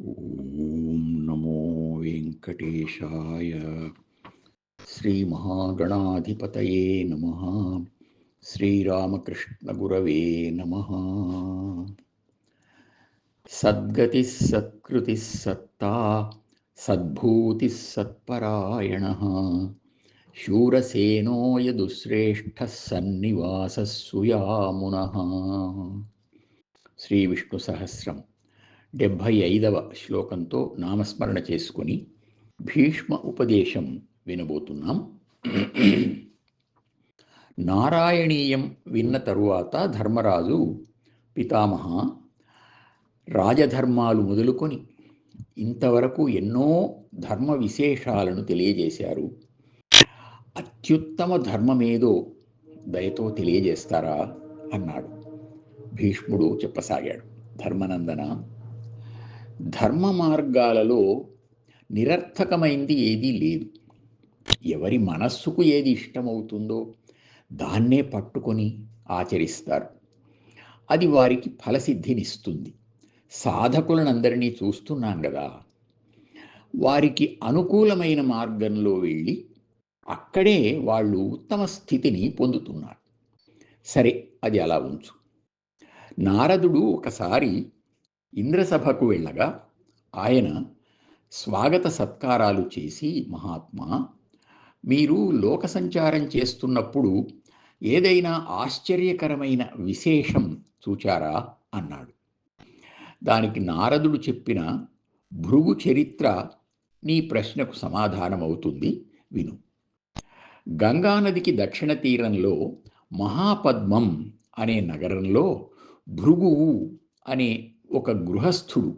ఓం నమో వెంకటేశాయ. శ్రీమహాగణాధిపతయే నమః. శ్రీరామకృష్ణగురవే నమః. సద్గతిః సత్కృతిః సత్తా సద్భూతిః సత్పరాయణః శూరసేనో యదుశ్రేష్ఠः సన్నివాసः సుయామునః. శ్రీ విష్ణు సహస్రం 75వ శ్లోకంతో నామస్మరణ చేసుకుని భీష్మ ఉపదేశం వినబోతున్నాం. నారాయణీయం విన్న తరువాత ధర్మరాజు, పితామహ, రాజధర్మాలు మొదలుకొని ఇంతవరకు ఎన్నో ధర్మ విశేషాలను తెలియజేశారు. అత్యుత్తమ ధర్మమేదో దయతో తెలియజేస్తారా అన్నాడు. భీష్ముడు చెప్పసాగాడు. ధర్మనందన, ధర్మ మార్గాలలో నిరర్థకమైంది ఏదీ లేదు. ఎవరి మనస్సుకు ఏది ఇష్టమవుతుందో దాన్నే పట్టుకొని ఆచరిస్తారు. అది వారికి ఫలసిద్ధినిస్తుంది. సాధకులనందరినీ చూస్తున్నాం కదా, వారికి అనుకూలమైన మార్గంలో వెళ్ళి అక్కడే వాళ్ళు ఉత్తమ స్థితిని పొందుతున్నారు. సరే, అది అలా ఉంచు. నారదుడు ఒకసారి ఇంద్రసభకు వెళ్ళగా ఆయన స్వాగత సత్కారాలు చేసి, మహాత్మా, మీరు లోక సంచారం చేస్తున్నప్పుడు ఏదైనా ఆశ్చర్యకరమైన విశేషం చూచారా అన్నాడు. దానికి నారదుడు చెప్పిన భృగు చరిత్ర నీ ప్రశ్నకు సమాధానమవుతుంది, విను. గంగానదికి దక్షిణ తీరంలో మహాపద్మం అనే నగరంలో భృగువు అనే ఒక గృహస్థుడు,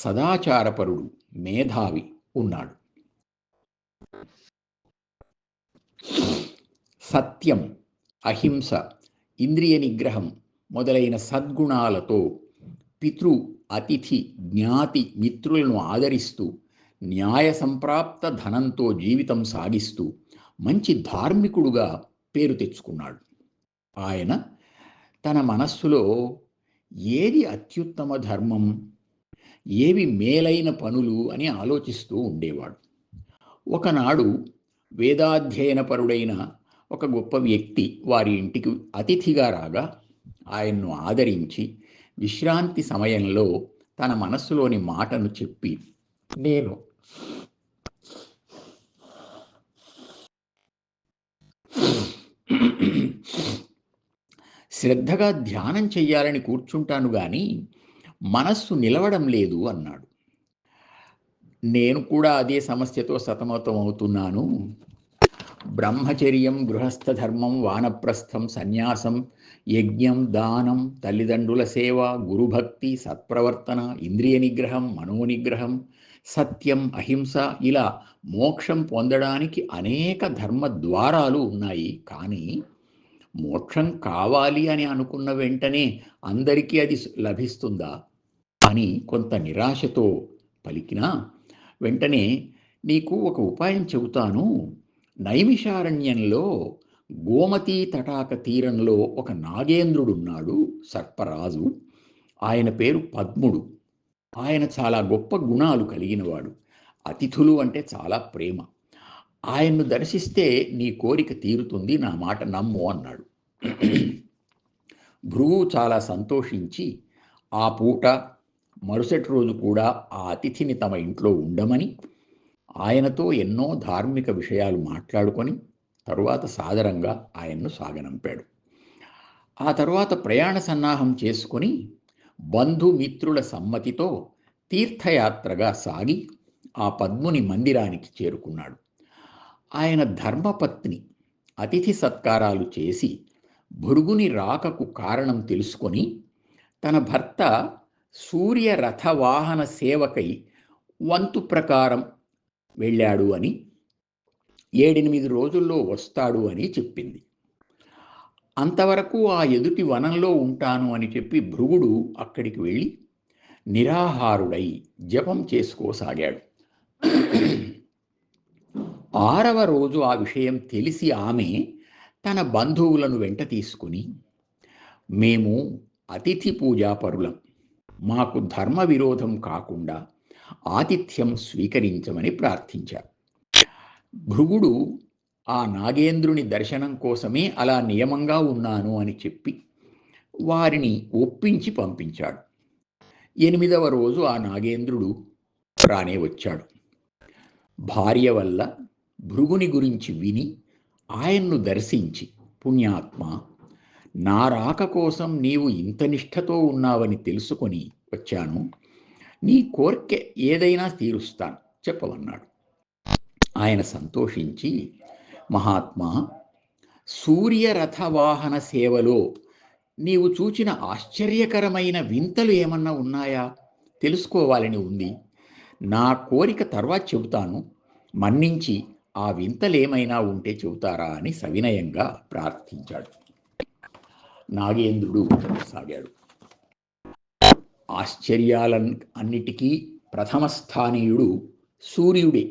సదాచారపరుడు, మేధావి ఉన్నాడు. సత్యం, అహింస, ఇంద్రియ నిగ్రహం మొదలైన సద్గుణాలతో పితృ, అతిథి, జ్ఞాతి, మిత్రులను ఆదరిస్తూ న్యాయ సంప్రాప్త ధనంతో జీవితం సాగిస్తూ మంచి ధార్మికుడుగా పేరు తెచ్చుకున్నాడు. ఆయన తన మనస్సులో ఏది అత్యుత్తమ ధర్మం, ఏవి మేలైన పనులు అని ఆలోచిస్తూ ఉండేవాడు. ఒకనాడు వేదాధ్యయనపరుడైన ఒక గొప్ప వ్యక్తి వారి ఇంటికి అతిథిగా రాగా ఆయన్ను ఆదరించి విశ్రాంతి సమయంలో తన మనస్సులోని మాటను చెప్పి, నేను శ్రద్ధగా ధ్యానం చెయ్యాలని కూర్చుంటాను కానీ మనస్సు నిలవడం లేదు అన్నాడు. నేను కూడా అదే సమస్యతో సతమతం అవుతున్నాను. బ్రహ్మచర్యం, గృహస్థ ధర్మం, వానప్రస్థం, సన్యాసం, యజ్ఞం, దానం, తల్లిదండ్రుల సేవ, గురుభక్తి, సత్ప్రవర్తన, ఇంద్రియ నిగ్రహం, మనోనిగ్రహం, సత్యం, అహింస, ఇలా మోక్షం పొందడానికి అనేక ధర్మ ద్వారాలు ఉన్నాయి. కానీ మోక్షం కావాలి అని అనుకున్న వెంటనే అందరికీ అది లభిస్తుందా అని కొంత నిరాశతో పలికినా, వెంటనే నీకు ఒక ఉపాయం చెబుతాను. నైమిషారణ్యంలో గోమతీ తటాక తీరంలో ఒక నాగేంద్రుడున్నాడు, సర్పరాజు. ఆయన పేరు పద్ముడు. ఆయన చాలా గొప్ప గుణాలు కలిగినవాడు. అతిథులు అంటే చాలా ప్రేమ. ఆయన్ను దర్శిస్తే నీ కోరిక తీరుతుంది, నా మాట నమ్ము అన్నాడు. భృగు చాలా సంతోషించి ఆ పూట మరుసటి రోజు కూడా ఆ అతిథిని తమ ఇంట్లో ఉండమని ఆయనతో ఎన్నో ధార్మిక విషయాలు మాట్లాడుకొని తరువాత సాదరంగా ఆయన్ను సాగనంపాడు. ఆ తరువాత ప్రయాణ సన్నాహం చేసుకొని బంధుమిత్రుల సమ్మతితో తీర్థయాత్రగా సాగి ఆ పద్ముని మందిరానికి చేరుకున్నాడు. ఆయన ధర్మపత్ని అతిథి సత్కారాలు చేసి భృగుని రాకకు కారణం తెలుసుకొని తన భర్త సూర్య రథవాహన సేవకై వంతు ప్రకారం వెళ్ళాడు అని, 7-8 రోజుల్లో వస్తాడు అని చెప్పింది. అంతవరకు ఆ ఎదుటి వనంలో ఉంటాను అని చెప్పి భృగుడు అక్కడికి వెళ్ళి నిరాహారుడై జపం చేసుకోసాగాడు. 6వ రోజు ఆ విషయం తెలిసి ఆమె తన బంధువులను వెంట తీసుకుని, మేము అతిథి పూజాపరులం, మాకు ధర్మ విరోధం కాకుండా ఆతిథ్యం స్వీకరించమని ప్రార్థించారు. భృగుడు ఆ నాగేంద్రుని దర్శనం కోసమే అలా నియమంగా ఉన్నాను అని చెప్పి వారిని ఒప్పించి పంపించాడు. 8వ రోజు ఆ నాగేంద్రుడు రానే వచ్చాడు. భార్య వల్ల భృగుని గురించి విని ఆయన్ను దర్శించి, పుణ్యాత్మ, నా రాక కోసం నీవు ఇంత నిష్ఠతో ఉన్నావని తెలుసుకొని వచ్చాను. నీ కోరిక ఏదైనా తీరుస్తాను, చెప్పమన్నాడు. ఆయన సంతోషించి, మహాత్మా, సూర్యరథవాహన సేవలో నీవు చూచిన ఆశ్చర్యకరమైన వింతలు ఏమన్నా ఉన్నాయా? తెలుసుకోవాలని ఉంది. నా కోరిక తర్వాత చెబుతాను, మన్నించి ఆ వింతలేమైనా ఉంటే చెబుతారా అని సవినయంగా ప్రార్థించాడు. నాగేంద్రుడు సాగాడు. ఆశ్చర్యాలన్నిటికీ ప్రథమ స్థానీయుడు సూర్యుడే.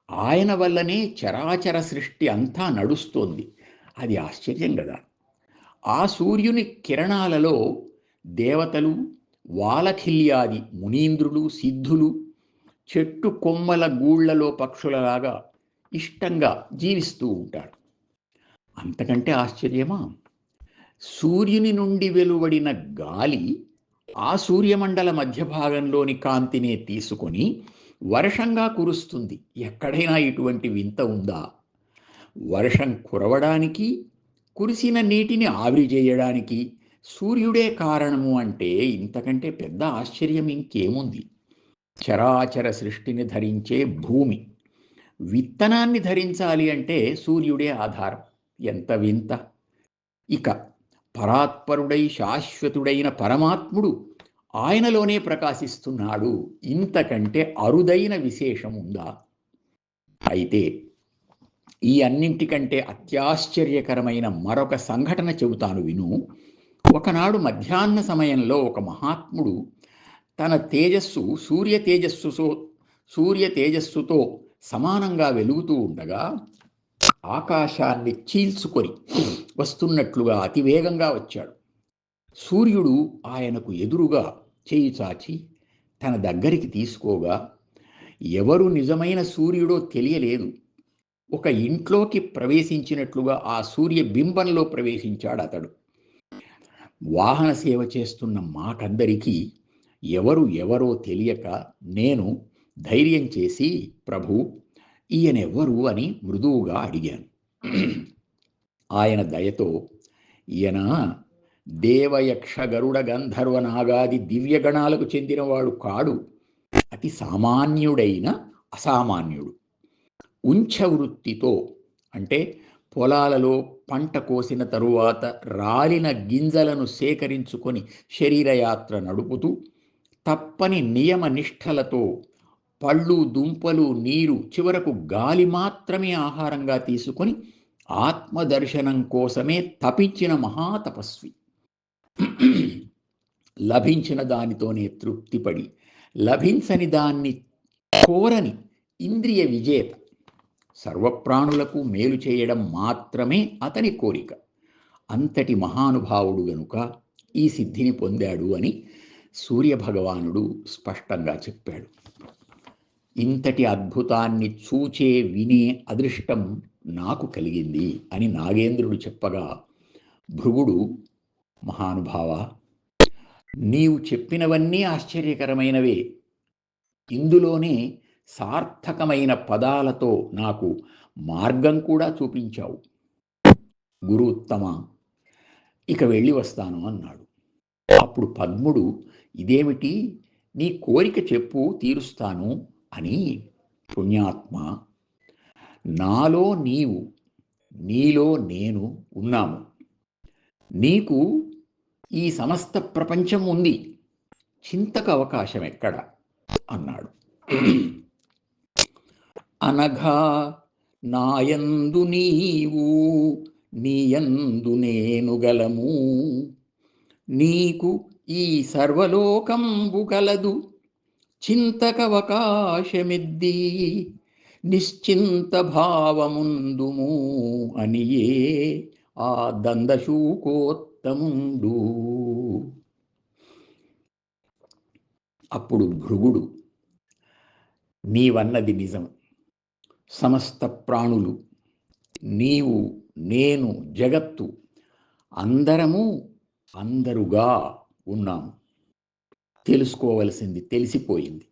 ఆయన వల్లనే చరాచర సృష్టి అంతా నడుస్తోంది. అది ఆశ్చర్యం కదా. ఆ సూర్యుని కిరణాలలో దేవతలు, వాలఖిల్యాది మునీంద్రులు, సిద్ధులు చెట్టు కొమ్మల గూళ్లలో పక్షులలాగా ఇష్టంగా జీవిస్తూ ఉంటారు. అంతకంటే ఆశ్చర్యమా? సూర్యుని నుండి వెలువడిన గాలి ఆ సూర్యమండల మధ్య భాగంలోని కాంతినే తీసుకొని వర్షంగా కురుస్తుంది. ఎక్కడైనా ఇటువంటి వింత ఉందా? వర్షం కురవడానికి, కురిసిన నీటిని ఆవిరి చేయడానికి సూర్యుడే కారణము అంటే ఇంతకంటే పెద్ద ఆశ్చర్యం ఇంకేముంది? చరాచర సృష్టిని ధరించే భూమి విత్తనాన్ని ధరించాలి అంటే సూర్యుడే ఆధారం. ఎంత వింత! ఇక పరాత్పరుడై శాశ్వతుడైన పరమాత్ముడు ఆయనలోనే ప్రకాశిస్తున్నాడు. ఇంతకంటే అరుదైన విశేషం ఉందా? అయితే ఈ అన్నింటికంటే అత్యాశ్చర్యకరమైన మరొక సంఘటన చెబుతాను విను. ఒకనాడు మధ్యాహ్న సమయంలో ఒక మహాత్ముడు తన తేజస్సు సూర్య తేజస్సుతో సమానంగా వెలుగుతూ ఉండగా ఆకాశాన్ని చీల్చుకొని వస్తున్నట్లుగా అతివేగంగా వచ్చాడు. సూర్యుడు ఆయనకు ఎదురుగా చేయి చాచి తన దగ్గరికి తీసుకోగా ఎవరు నిజమైన సూర్యుడో తెలియలేదు. ఒక ఇంట్లోకి ప్రవేశించినట్లుగా ఆ సూర్య బింబంలో ప్రవేశించాడు అతడు. వాహన సేవ చేస్తున్న మాకందరికీ ఎవరో తెలియక నేను ధైర్యం చేసి, ప్రభు, ఈయనెవ్వరు అని మృదువుగా అడిగాను. ఆయన దయతో, ఈయన దేవయక్ష గరుడ గంధర్వ నాగాది దివ్యగణాలకు చెందినవాడు కాడు, అతి సామాన్యుడైన అసామాన్యుడు. ఉంచవృత్తితో, అంటే పొలాలలో పంట కోసిన తరువాత రాలిన గింజలను సేకరించుకొని శరీరయాత్ర నడుపుతూ తప్పని నియమ నిష్ఠలతో పళ్ళు, దుంపలు, నీరు, చివరకు గాలి మాత్రమే ఆహారంగా తీసుకొని ఆత్మదర్శనం కోసమే తపించిన మహాతపస్వి. లభించిన దానితోనే తృప్తిపడి లభించని దాన్ని కోరని ఇంద్రియ విజేత. సర్వప్రాణులకు మేలు చేయడం మాత్రమే అతని కోరిక. అంతటి మహానుభావుడు గనుక ఈ సిద్ధిని పొందాడు అని సూర్యభగవానుడు స్పష్టంగా చెప్పాడు. ఇంతటి అద్భుతాన్ని చూచే వినే అదృష్టం నాకు కలిగింది అని నాగేంద్రుడు చెప్పగా భృగుడు, మహానుభావ, నీవు చెప్పినవన్నీ ఆశ్చర్యకరమైనవే. ఇందులోనే సార్థకమైన పదాలతో నాకు మార్గం కూడా చూపించావు. గురు ఉత్తమ, ఇక వెళ్ళి వస్తాను అన్నాడు. అప్పుడు పద్ముడు, ఇదేమిటి, నీ కోరిక చెప్పు, తీరుస్తాను అని. పుణ్యాత్మ, నాలో నీవు, నీలో నేను ఉన్నాము. నీకు ఈ సమస్త ప్రపంచం ఉంది, చింతకు అవకాశం ఎక్కడ అన్నాడు. అనఘా నాయందు నీవు, నీయందు నేను గలము, నీకు ఈ సర్వలోకంబు గలదు, చింతకవకాశమిద్ది, నిశ్చింత భావముందుము అనియే ఆ దందశూకోత్తముండు. అప్పుడు భృగుడు నీవన్నది నిజం. సమస్త ప్రాణులు, నీవు, నేను, జగత్తు అందరము అందరుగా ఉన్నాము. తెలుసుకోవలసింది తెలిసిపోయింది.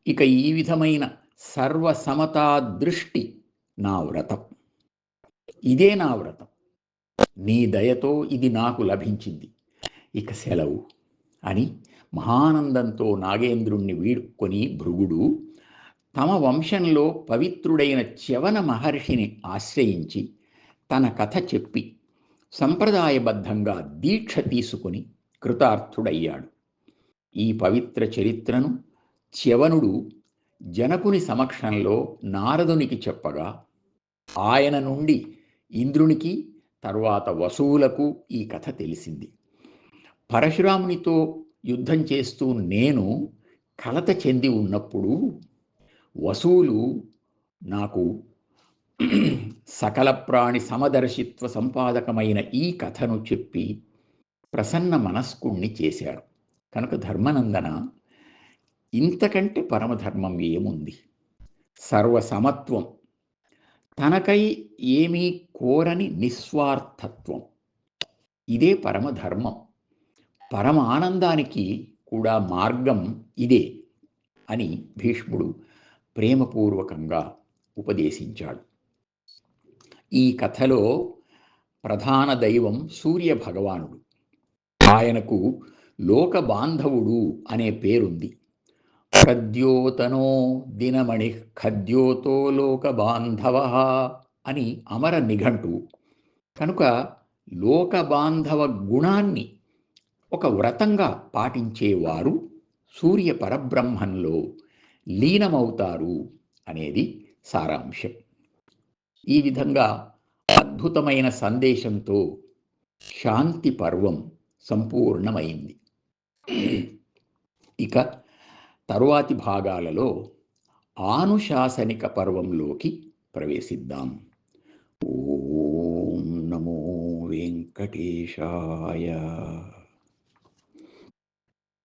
ఇక ఈ విధమైన సర్వసమతా దృష్టి నా వ్రతం. ఇదే నా వ్రతం. నీ దయతో ఇది నాకు లభించింది. ఇక సెలవు అని మహానందంతో నాగేంద్రుణ్ణి వీడుకొని భృగుడు తమ వంశంలో పవిత్రుడైన చ్యవన మహర్షిని ఆశ్రయించి తన కథ చెప్పి సంప్రదాయబద్ధంగా దీక్ష తీసుకుని కృతార్థుడయ్యాడు. ఈ పవిత్ర చరిత్రను చ్యవనుడు జనకుని సమక్షంలో నారదునికి చెప్పగా ఆయన నుండి ఇంద్రునికి తరువాత వసువులకు ఈ కథ తెలిసింది. పరశురామునితో యుద్ధం చేస్తూ నేను కలత చెంది ఉన్నప్పుడు వసువులు నాకు సకల ప్రాణి సమదర్శిత్వ సంపాదకమైన ఈ కథను చెప్పి ప్రసన్న మనస్కుణ్ణి చేశారు. కనుక ధర్మనందన, ఇంతకంటే పరమధర్మం ఏముంది? సర్వసమత్వం, తనకై ఏమీ కోరని నిస్వార్థత్వం, ఇదే పరమధర్మం. పరమ ఆనందానికి కూడా మార్గం ఇదే అని భీష్ముడు ప్రేమపూర్వకంగా ఉపదేశించాడు. ఈ కథలో ప్రధాన దైవం సూర్య భగవానుడు. ఆయనకు లోక బాంధవుడు అనే పేరుంది. ప్రద్యోతనో దినమణి ఖద్యోతో లోక బాంధవ అని అమర నిఘంటు. కనుక లోక బాంధవ గుణాన్ని ఒక వ్రతంగా పాటించేవారు సూర్య పరబ్రహ్మంలో లీనమవుతారు అనేది సారాంశం. ఈ విధంగా అద్భుతమైన సందేశంతో శాంతి పర్వం సంపూర్ణమైంది. ఇక తరువాతి భాగాలలో ఆనుశాసనిక పర్వంలోకి ప్రవేశిద్దాం. ఓం నమో వెంకటేశాయ.